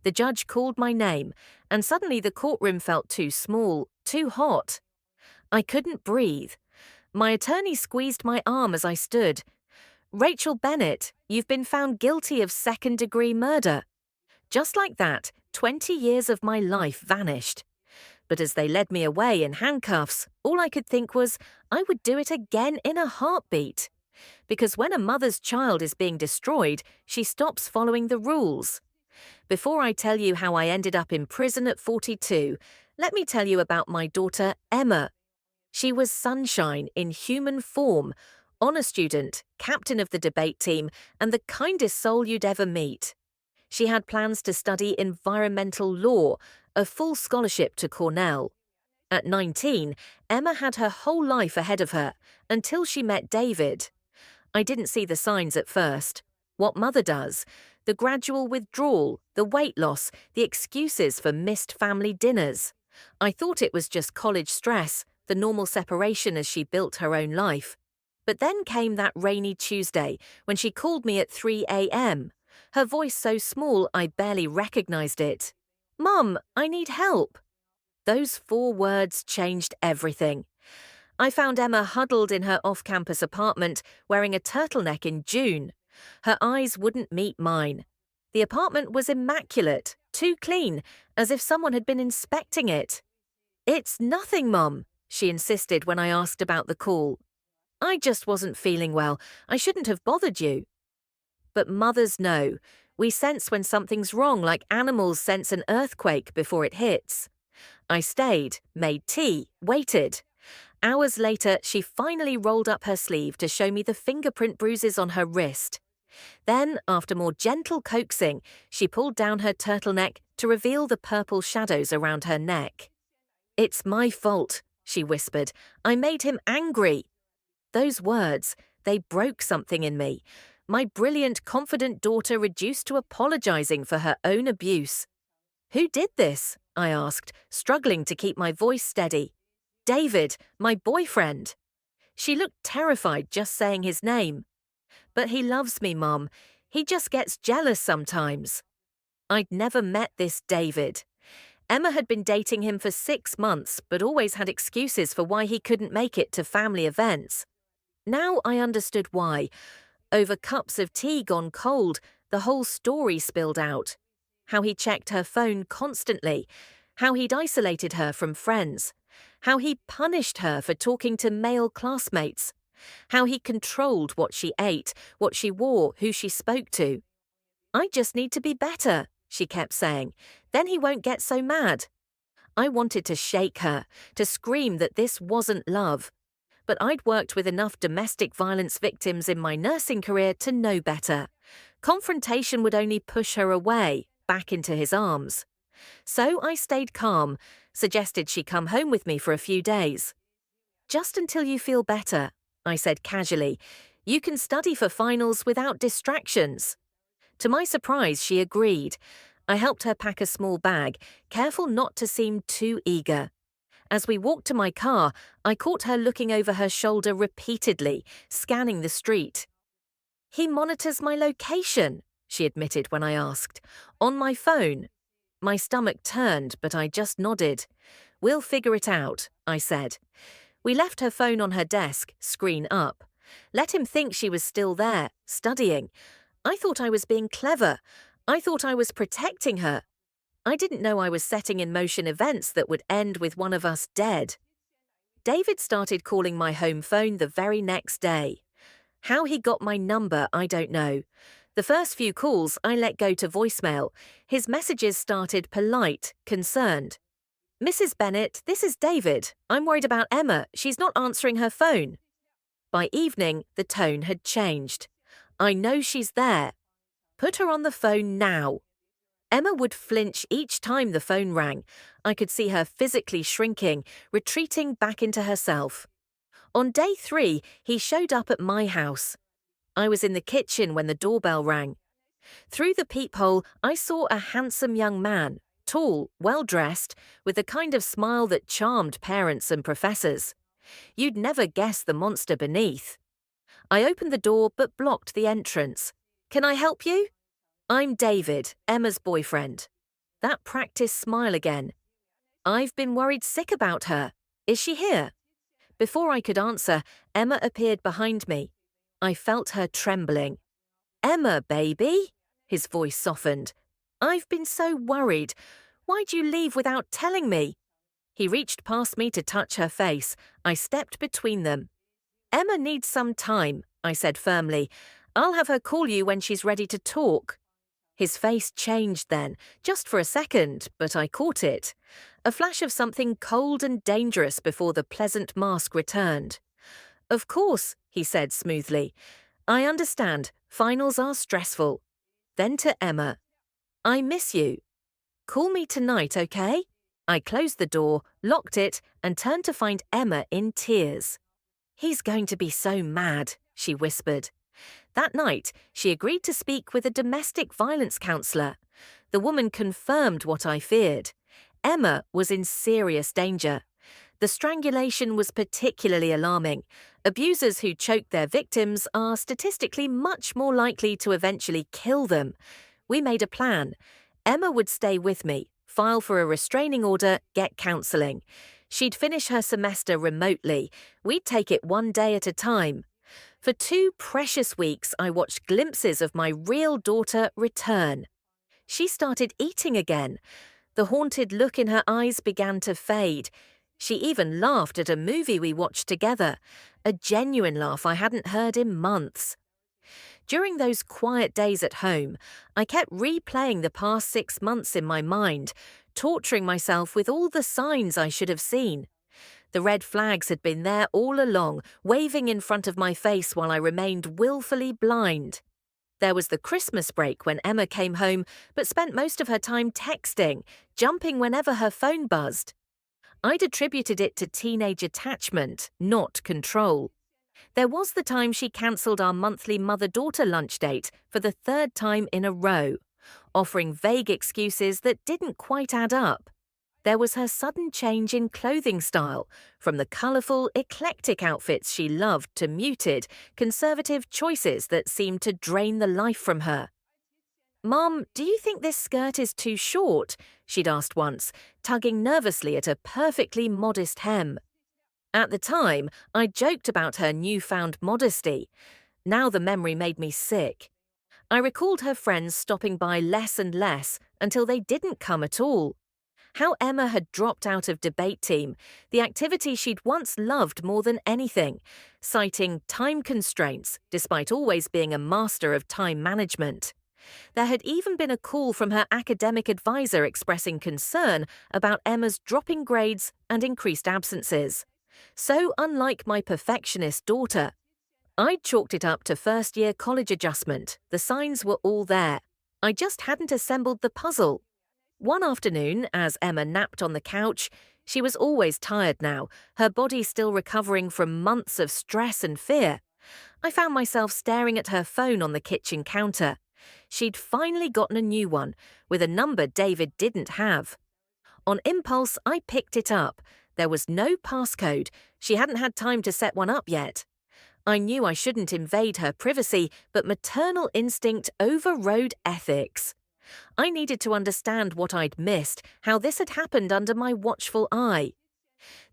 The judge called my name, and suddenly the courtroom felt too small, too hot. I couldn't breathe. My attorney squeezed my arm as I stood. "Rachel Bennett, you've been found guilty of second-degree murder." Just like that, 20 years of my life vanished. But as they led me away in handcuffs, all I could think was I would do it again in a heartbeat. Because when a mother's child is being destroyed, she stops following the rules. Before I tell you how I ended up in prison at 42, let me tell you about my daughter, Emma. She was sunshine in human form, honor student, captain of the debate team, and the kindest soul you'd ever meet. She had plans to study environmental law, a full scholarship to Cornell. At 19, Emma had her whole life ahead of her, until she met David. I didn't see the signs at first. What mother does, the gradual withdrawal, the weight loss, the excuses for missed family dinners. I thought it was just college stress, the normal separation as she built her own life. But then came that rainy Tuesday when she called me at 3 a.m., her voice so small I barely recognized it. "Mum, I need help." Those 4 words changed everything. I found Emma huddled in her off-campus apartment, wearing a turtleneck in June. Her eyes wouldn't meet mine. The apartment was immaculate, too clean, as if someone had been inspecting it. "It's nothing, Mum," she insisted when I asked about the call. "I just wasn't feeling well. I shouldn't have bothered you." But mothers know. We sense when something's wrong, like animals sense an earthquake before it hits. I stayed, made tea, waited. Hours later, she finally rolled up her sleeve to show me the fingerprint bruises on her wrist. Then, after more gentle coaxing, she pulled down her turtleneck to reveal the purple shadows around her neck. "It's my fault," she whispered. "I made him angry." Those words, they broke something in me. My brilliant, confident daughter reduced to apologizing for her own abuse. "Who did this?" I asked, struggling to keep my voice steady. "David, my boyfriend." She looked terrified just saying his name. "But he loves me, Mum. He just gets jealous sometimes." I'd never met this David. Emma had been dating him for 6 months, but always had excuses for why he couldn't make it to family events. Now I understood why. Over cups of tea gone cold, the whole story spilled out. How he checked her phone constantly, how he'd isolated her from friends, how he punished her for talking to male classmates, how he controlled what she ate, what she wore, who she spoke to. "I just need to be better," she kept saying. "Then he won't get so mad." I wanted to shake her, to scream that this wasn't love. But I'd worked with enough domestic violence victims in my nursing career to know better. Confrontation would only push her away, back into his arms. So I stayed calm, suggested she come home with me for a few days. "Just until you feel better," I said casually. "You can study for finals without distractions." To my surprise, she agreed. I helped her pack a small bag, careful not to seem too eager. As we walked to my car, I caught her looking over her shoulder repeatedly, scanning the street. "He monitors my location," she admitted when I asked. "On my phone." My stomach turned, but I just nodded. "We'll figure it out," I said. We left her phone on her desk, screen up. Let him think she was still there, studying. I thought I was being clever. I thought I was protecting her. I didn't know I was setting in motion events that would end with one of us dead. David started calling my home phone the very next day. How he got my number, I don't know. The first few calls I let go to voicemail. His messages started polite, concerned. "Mrs. Bennett, this is David. I'm worried about Emma. She's not answering her phone." By evening, the tone had changed. "I know she's there. Put her on the phone now." Emma would flinch each time the phone rang. I could see her physically shrinking, retreating back into herself. On day 3, he showed up at my house. I was in the kitchen when the doorbell rang. Through the peephole, I saw a handsome young man, tall, well-dressed, with the kind of smile that charmed parents and professors. You'd never guess the monster beneath. I opened the door but blocked the entrance. "Can I help you?" "I'm David, Emma's boyfriend." That practiced smile again. I've been worried sick about her. Is she here? Before I could answer, Emma appeared behind me. I felt her trembling. Emma, baby? His voice softened. I've been so worried. Why'd you leave without telling me? He reached past me to touch her face. I stepped between them. Emma needs some time, I said firmly. I'll have her call you when she's ready to talk. His face changed then, just for a second, but I caught it. A flash of something cold and dangerous before the pleasant mask returned. Of course, he said smoothly. I understand. Finals are stressful. Then to Emma. I miss you. Call me tonight, okay? I closed the door, locked it, and turned to find Emma in tears. He's going to be so mad, she whispered. That night, she agreed to speak with a domestic violence counsellor. The woman confirmed what I feared. Emma was in serious danger. The strangulation was particularly alarming. Abusers who choke their victims are statistically much more likely to eventually kill them. We made a plan. Emma would stay with me, file for a restraining order, get counselling. She'd finish her semester remotely. We'd take it one day at a time. For 2 precious weeks, I watched glimpses of my real daughter return. She started eating again. The haunted look in her eyes began to fade. She even laughed at a movie we watched together, a genuine laugh I hadn't heard in months. During those quiet days at home, I kept replaying the past 6 months in my mind, torturing myself with all the signs I should have seen. The red flags had been there all along, waving in front of my face while I remained willfully blind. There was the Christmas break when Emma came home but spent most of her time texting, jumping whenever her phone buzzed. I'd attributed it to teenage attachment, not control. There was the time she cancelled our monthly mother-daughter lunch date for the 3rd time in a row, offering vague excuses that didn't quite add up. There was her sudden change in clothing style, from the colourful, eclectic outfits she loved to muted, conservative choices that seemed to drain the life from her. Mom, do you think this skirt is too short? She'd asked once, tugging nervously at a perfectly modest hem. At the time, I joked about her newfound modesty. Now the memory made me sick. I recalled her friends stopping by less and less until they didn't come at all. How Emma had dropped out of debate team, the activity she'd once loved more than anything, citing time constraints despite always being a master of time management. There had even been a call from her academic advisor expressing concern about Emma's dropping grades and increased absences. So unlike my perfectionist daughter. I'd chalked it up to first-year college adjustment. The signs were all there. I just hadn't assembled the puzzle. One afternoon, as Emma napped on the couch, she was always tired now, her body still recovering from months of stress and fear. I found myself staring at her phone on the kitchen counter. She'd finally gotten a new one, with a number David didn't have. On impulse, I picked it up. There was no passcode. She hadn't had time to set one up yet. I knew I shouldn't invade her privacy, but maternal instinct overrode ethics. I needed to understand what I'd missed, how this had happened under my watchful eye.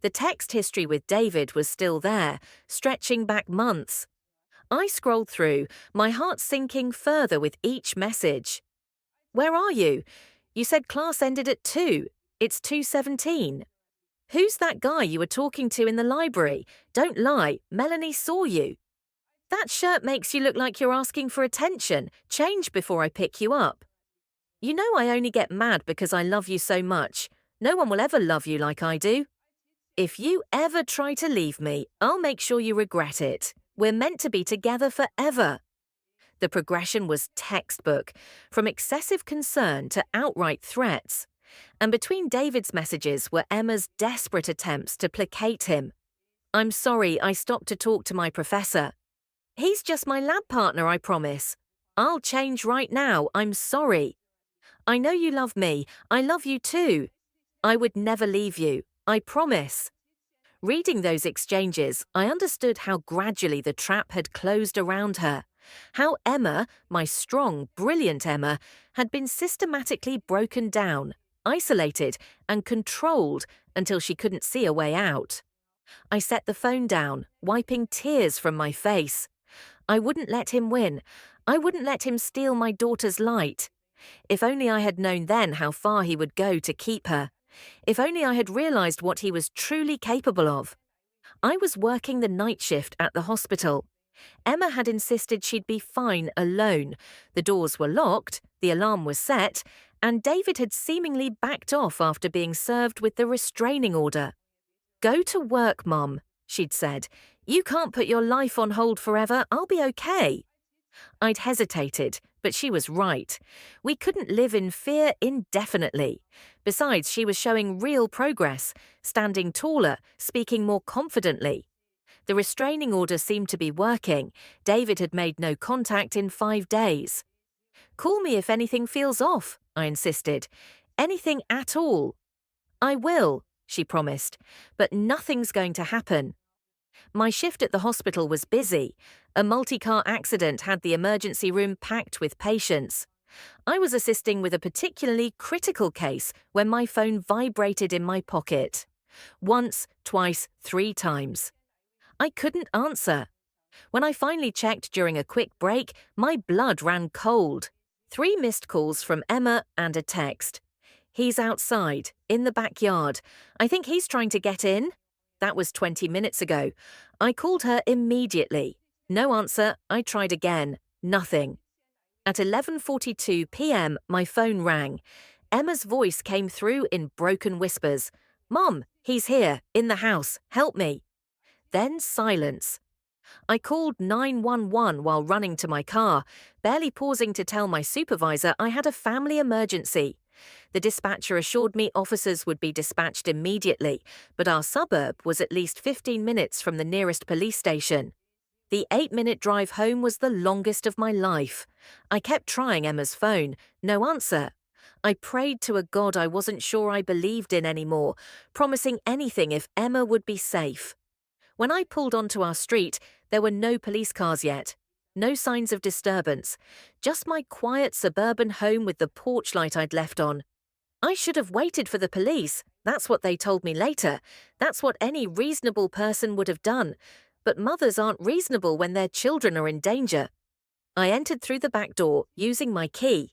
The text history with David was still there, stretching back months. I scrolled through, my heart sinking further with each message. Where are you? You said class ended at 2. It's 2:17. Who's that guy you were talking to in the library? Don't lie, Melanie saw you. That shirt makes you look like you're asking for attention. Change before I pick you up. You know I only get mad because I love you so much. No one will ever love you like I do. If you ever try to leave me, I'll make sure you regret it. We're meant to be together forever. The progression was textbook, from excessive concern to outright threats. And between David's messages were Emma's desperate attempts to placate him. I'm sorry, I stopped to talk to my professor. He's just my lab partner, I promise. I'll change right now, I'm sorry. I know you love me, I love you too. I would never leave you, I promise. Reading those exchanges, I understood how gradually the trap had closed around her. How Emma, my strong, brilliant Emma, had been systematically broken down, isolated and controlled until she couldn't see a way out. I set the phone down, wiping tears from my face. I wouldn't let him win. I wouldn't let him steal my daughter's light. If only I had known then how far he would go to keep her. If only I had realized what he was truly capable of. I was working the night shift at the hospital. Emma had insisted she'd be fine alone. The doors were locked, the alarm was set, and David had seemingly backed off after being served with the restraining order. "Go to work, Mum," she'd said. "You can't put your life on hold forever. I'll be okay." I'd hesitated, but she was right. We couldn't live in fear indefinitely. Besides, she was showing real progress, standing taller, speaking more confidently. The restraining order seemed to be working. David had made no contact in 5 days. "Call me if anything feels off," I insisted. "Anything at all." "I will," she promised, "but nothing's going to happen." My shift at the hospital was busy. A multi-car accident had the emergency room packed with patients. I was assisting with a particularly critical case when my phone vibrated in my pocket. Once, twice, 3 times. I couldn't answer. When I finally checked during a quick break, my blood ran cold. 3 missed calls from Emma and a text. "He's outside, in the backyard. I think he's trying to get in." That was 20 minutes ago. I called her immediately. No answer. I tried again. Nothing. At 11:42 p.m., my phone rang. Emma's voice came through in broken whispers. "Mom, he's here, in the house. Help me." Then silence. I called 911 while running to my car, barely pausing to tell my supervisor I had a family emergency. The dispatcher assured me officers would be dispatched immediately, but our suburb was at least 15 minutes from the nearest police station. The 8-minute drive home was the longest of my life. I kept trying Emma's phone. No answer. I prayed to a God I wasn't sure I believed in anymore, promising anything if Emma would be safe. When I pulled onto our street, there were no police cars yet. No signs of disturbance. Just my quiet suburban home with the porch light I'd left on. I should have waited for the police. That's what they told me later. That's what any reasonable person would have done. But mothers aren't reasonable when their children are in danger. I entered through the back door, using my key.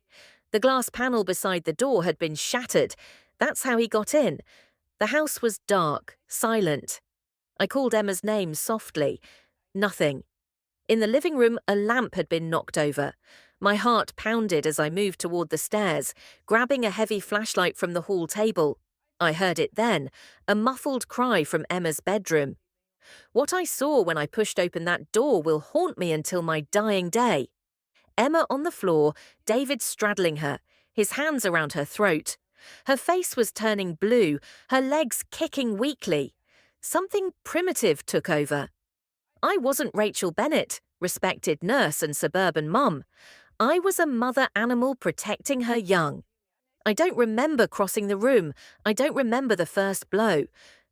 The glass panel beside the door had been shattered. That's how he got in. The house was dark, silent. I called Emma's name softly. Nothing. In the living room, a lamp had been knocked over. My heart pounded as I moved toward the stairs, grabbing a heavy flashlight from the hall table. I heard it then, a muffled cry from Emma's bedroom. What I saw when I pushed open that door will haunt me until my dying day. Emma on the floor, David straddling her, his hands around her throat. Her face was turning blue, her legs kicking weakly. Something primitive took over. I wasn't Rachel Bennett, respected nurse and suburban mum. I was a mother animal protecting her young. I don't remember crossing the room. I don't remember the first blow.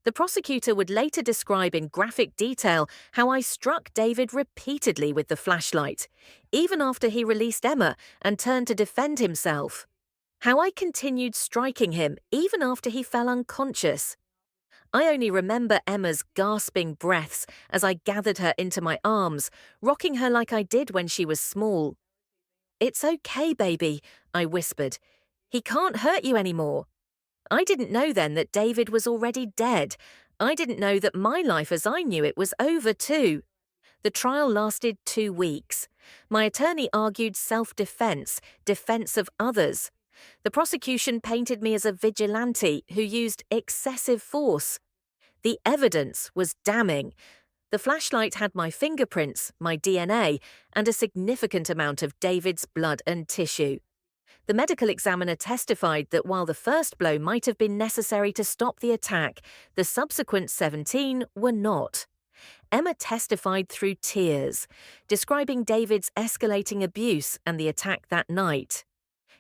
The prosecutor would later describe in graphic detail how I struck David repeatedly with the flashlight, even after he released Emma and turned to defend himself. How I continued striking him even after he fell unconscious. I only remember Emma's gasping breaths as I gathered her into my arms, rocking her like I did when she was small. "It's okay, baby," I whispered. "He can't hurt you anymore." I didn't know then that David was already dead. I didn't know that my life as I knew it was over too. The trial lasted 2 weeks. My attorney argued self-defense, defense of others. The prosecution painted me as a vigilante who used excessive force. The evidence was damning. The flashlight had my fingerprints, my DNA, and a significant amount of David's blood and tissue. The medical examiner testified that while the first blow might have been necessary to stop the attack, the subsequent 17 were not. Emma testified through tears, describing David's escalating abuse and the attack that night.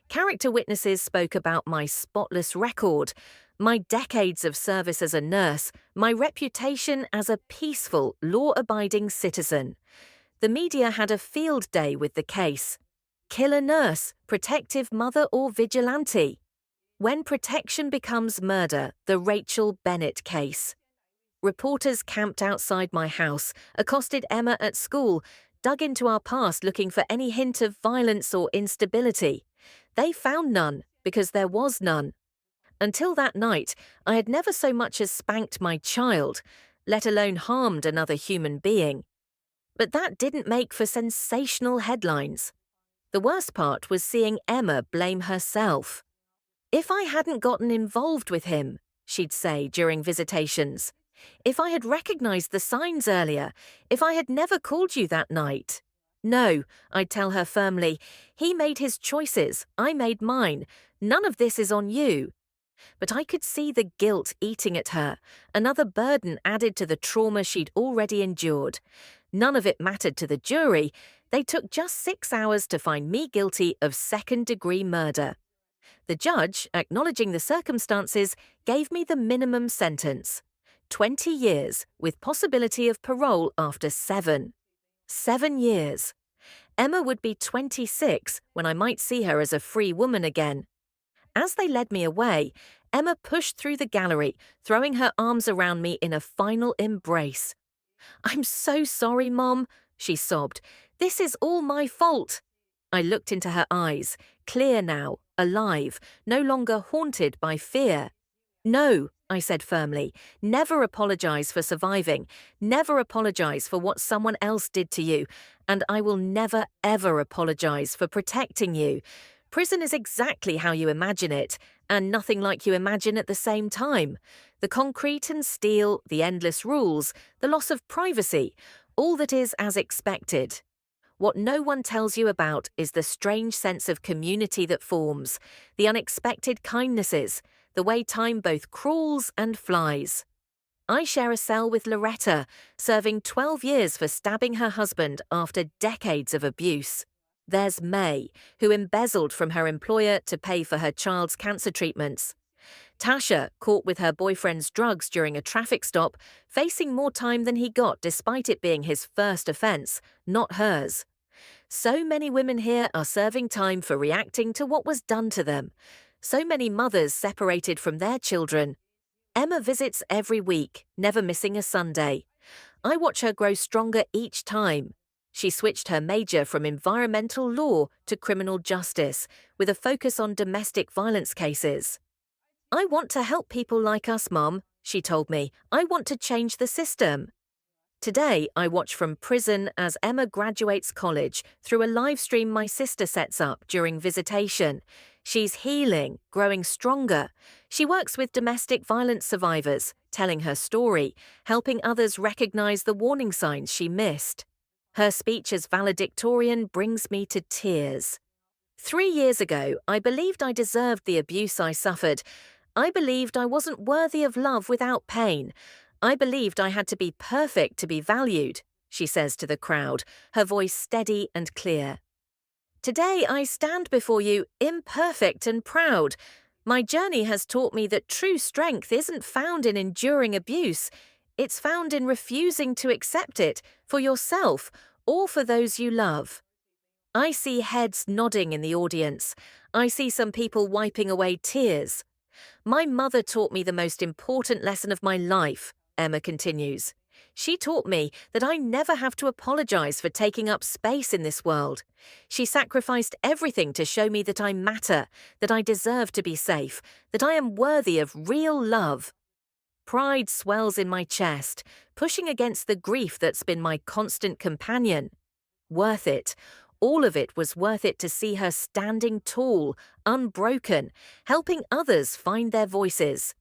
Character witnesses spoke about my spotless record, my decades of service as a nurse, my reputation as a peaceful, law-abiding citizen. The media had a field day with the case. Killer nurse, protective mother or vigilante? When protection becomes murder, the Rachel Bennett case. Reporters camped outside my house, accosted Emma at school, dug into our past looking for any hint of violence or instability. They found none, because there was none. Until that night, I had never so much as spanked my child, let alone harmed another human being. But that didn't make for sensational headlines. The worst part was seeing Emma blame herself. "If I hadn't gotten involved with him," she'd say during visitations, "if I had recognized the signs earlier, if I had never called you that night." "No," I'd tell her firmly, "he made his choices, I made mine. None of this is on you." But I could see the guilt eating at her, another burden added to the trauma she'd already endured. None of it mattered to the jury. They took just 6 hours to find me guilty of second-degree murder. The judge, acknowledging the circumstances, gave me the minimum sentence: 20 years, with possibility of parole after 7. 7 years. Emma would be 26 when I might see her as a free woman again. As they led me away, Emma pushed through the gallery, throwing her arms around me in a final embrace. "I'm so sorry, Mom," she sobbed. "This is all my fault." I looked into her eyes, clear now, alive, no longer haunted by fear. "No," I said firmly, "never apologize for surviving, never apologize for what someone else did to you, and I will never ever apologize for protecting you. Prison is exactly how you imagine it, and nothing like you imagine at the same time. The concrete and steel, the endless rules, the loss of privacy, all that is as expected. What no one tells you about is the strange sense of community that forms, the unexpected kindnesses, the way time both crawls and flies. I share a cell with Loretta, serving 12 years for stabbing her husband after decades of abuse. There's May, who embezzled from her employer to pay for her child's cancer treatments. Tasha, caught with her boyfriend's drugs during a traffic stop, facing more time than he got despite it being his first offense, not hers. So many women here are serving time for reacting to what was done to them. So many mothers separated from their children. Emma visits every week, never missing a Sunday. I watch her grow stronger each time. She switched her major from environmental law to criminal justice, with a focus on domestic violence cases. "I want to help people like us, Mom," she told me. "I want to change the system." Today, I watch from prison as Emma graduates college through a live stream my sister sets up during visitation. She's healing, growing stronger. She works with domestic violence survivors, telling her story, helping others recognize the warning signs she missed. Her speech as valedictorian brings me to tears. 3 years ago, I believed I deserved the abuse I suffered. I believed I wasn't worthy of love without pain. I believed I had to be perfect to be valued, she says to the crowd, her voice steady and clear. Today I stand before you imperfect and proud. My journey has taught me that true strength isn't found in enduring abuse. It's found in refusing to accept it for yourself or for those you love. I see heads nodding in the audience. I see some people wiping away tears. My mother taught me the most important lesson of my life, Emma continues. She taught me that I never have to apologize for taking up space in this world. She sacrificed everything to show me that I matter, that I deserve to be safe, that I am worthy of real love. Pride swells in my chest, pushing against the grief that's been my constant companion. Worth it. All of it was worth it to see her standing tall, unbroken, helping others find their voices.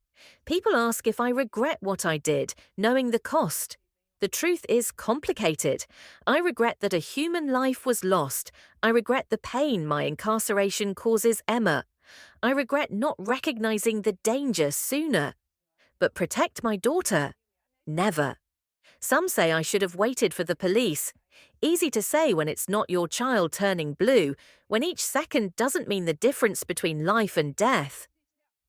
People ask if I regret what I did, knowing the cost. The truth is complicated. I regret that a human life was lost. I regret the pain my incarceration causes Emma. I regret not recognizing the danger sooner. But protect my daughter? Never. Some say I should have waited for the police. Easy to say when it's not your child turning blue, when each second doesn't mean the difference between life and death.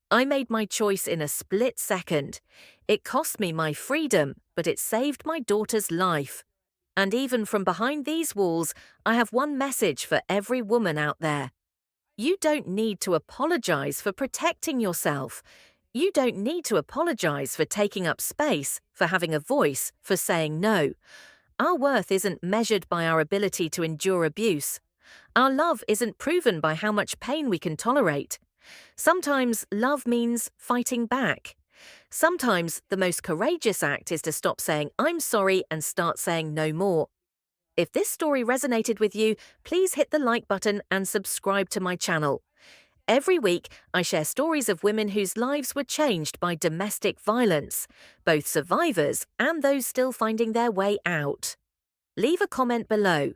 I made my choice in a split second. It cost me my freedom, but it saved my daughter's life. And even from behind these walls, I have one message for every woman out there. You don't need to apologize for protecting yourself. You don't need to apologize for taking up space, for having a voice, for saying no. Our worth isn't measured by our ability to endure abuse. Our love isn't proven by how much pain we can tolerate. Sometimes love means fighting back. Sometimes the most courageous act is to stop saying, "I'm sorry," and start saying no more. If this story resonated with you, please hit the like button and subscribe to my channel. Every week, I share stories of women whose lives were changed by domestic violence, both survivors and those still finding their way out. Leave a comment below.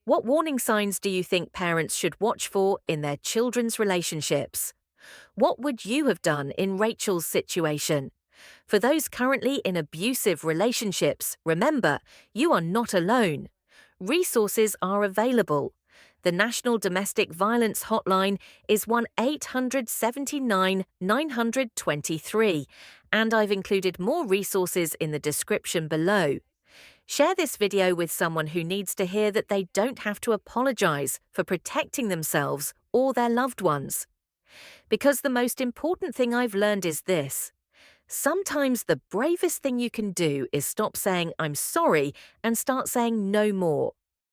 What warning signs do you think parents should watch for in their children's relationships? What would you have done in Rachel's situation? For those currently in abusive relationships, remember, you are not alone. Resources are available. The National Domestic Violence Hotline is 1-879-923, and I've included more resources in the description below. Share this video with someone who needs to hear that they don't have to apologize for protecting themselves or their loved ones. Because the most important thing I've learned is this: sometimes the bravest thing you can do is stop saying "I'm sorry" and start saying no more.